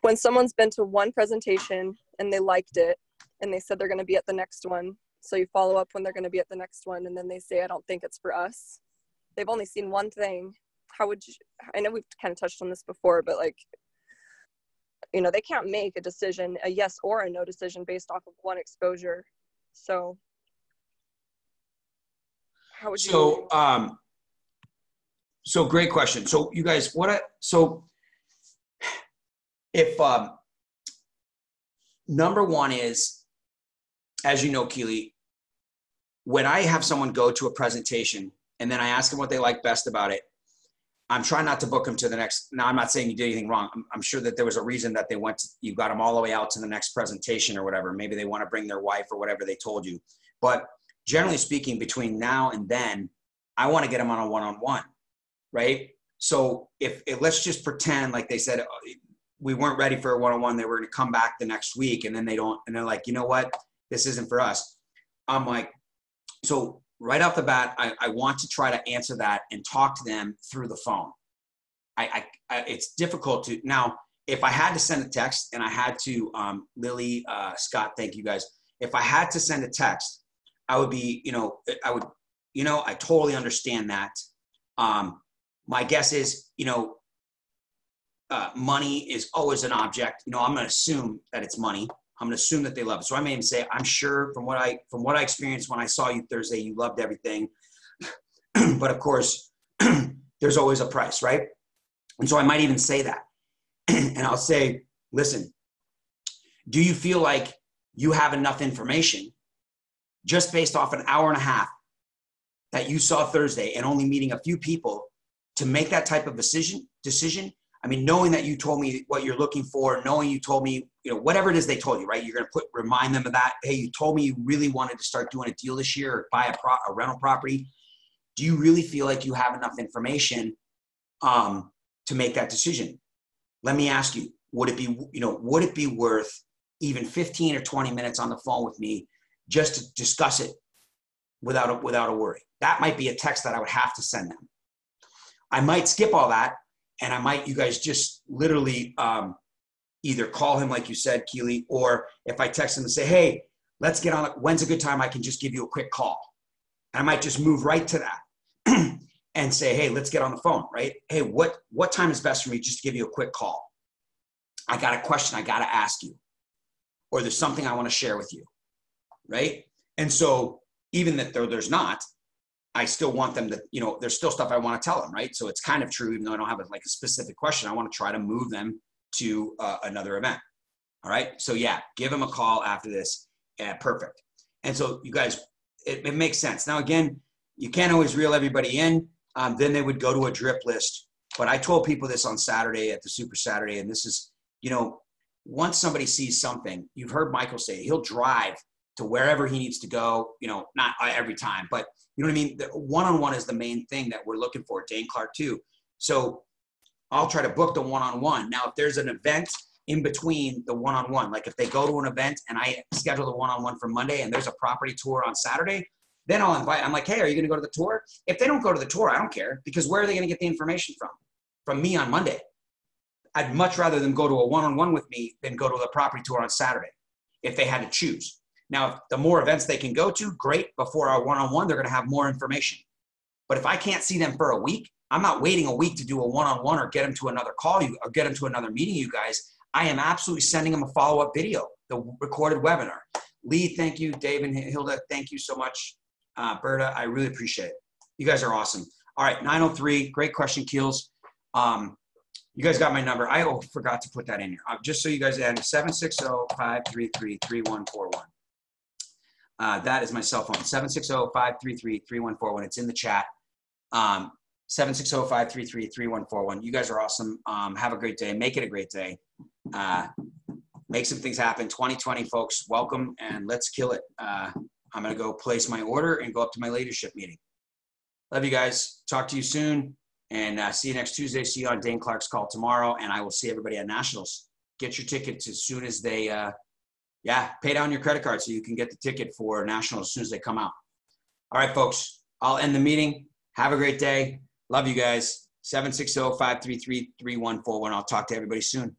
When someone's been to one presentation and they liked it and they said they're going to be at the next one, so you follow up when they're going to be at the next one, and then they say, I don't think it's for us. They've only seen one thing. How would you, I know we've kind of touched on this before, but they can't make a decision, a yes or a no decision based off of one exposure. So how would you? So great question. So you guys, if number one is, as you know, Keely, when I have someone go to a presentation and then I ask them what they like best about it, I'm trying not to book them to the next. Now, I'm not saying you did anything wrong. I'm sure that there was a reason that you got them all the way out to the next presentation or whatever. Maybe they want to bring their wife or whatever they told you. But generally speaking, between now and then, I want to get them on a one-on-one, right? So if let's just pretend like they said, we weren't ready for a one-on-one. They were going to come back the next week, and then they're like, you know what? This isn't for us. I'm like, so right off the bat, I want to try to answer that and talk to them through the phone. It's difficult to, now, if I had to send a text and I had to, Lily, Scott, thank you guys. If I had to send a text, I would be, I totally understand that. My guess is, money is always an object. I'm going to assume that it's money. I'm going to assume that they love it. So I may even say, I'm sure from what I experienced when I saw you Thursday, you loved everything. But of course, there's always a price, right? And so I might even say that. And I'll say, listen, do you feel like you have enough information just based off an hour and a half that you saw Thursday and only meeting a few people to make that type of decision? I mean, knowing that you told me what you're looking for, knowing you told me, whatever it is they told you, right? You're going to remind them of that. Hey, you told me you really wanted to start doing a deal this year or buy a rental property. Do you really feel like you have enough information to make that decision? Let me ask you, would it be worth even 15 or 20 minutes on the phone with me just to discuss it without a worry? That might be a text that I would have to send them. I might skip all that. And you guys just literally either call him, like you said, Keely, or if I text him and say, hey, let's get on it. When's a good time I can just give you a quick call? And I might just move right to that and say, hey, let's get on the phone, right? Hey, what time is best for me just to give you a quick call? I got a question I got to ask you, or there's something I want to share with you, right? And so even that there's not, I still want them to, there's still stuff I want to tell them, right? So it's kind of true, even though I don't have a specific question, I want to try to move them to another event. All right. So yeah, give them a call after this. Perfect. And so you guys, it makes sense. Now, again, you can't always reel everybody in. Then they would go to a drip list. But I told people this on Saturday at the Super Saturday. And this is, once somebody sees something, you've heard Michael say, he'll drive to wherever he needs to go, not every time, but you know what I mean? The one-on-one is the main thing that we're looking for. Dane Clark too. So I'll try to book the one-on-one. Now, if there's an event in between the one-on-one, like if they go to an event and I schedule the one-on-one for Monday and there's a property tour on Saturday, Then I'll invite, I'm like, hey, are you going to go to the tour? If they don't go to the tour, I don't care, because where are they going to get the information from? From me on Monday. I'd much rather them go to a one-on-one with me than go to the property tour on Saturday if they had to choose. Now, if the more events they can go to, great. Before our one-on-one, they're going to have more information. But if I can't see them for a week, I'm not waiting a week to do a one-on-one or get them to another call or get them to another meeting, you guys. I am absolutely sending them a follow-up video, the recorded webinar. Lee, thank you. Dave and Hilda, thank you so much. Berta, I really appreciate it. You guys are awesome. All right, 903, great question, Keels. You guys got my number. I forgot to put that in here. Just so you guys add 760-533-3141. That is my cell phone, 760-533-3141. It's in the chat. 760-533-3141. You guys are awesome. Have a great day. Make it a great day. Make some things happen. 2020, folks, welcome, and let's kill it. I'm going to go place my order and go up to my leadership meeting. Love you guys. Talk to you soon. And see you next Tuesday. See you on Dane Clark's call tomorrow. And I will see everybody at Nationals. Get your tickets as soon as they, pay down your credit card so you can get the ticket for Nationals as soon as they come out. All right, folks. I'll end the meeting. Have a great day. Love you guys. 760-533-3141. I'll talk to everybody soon.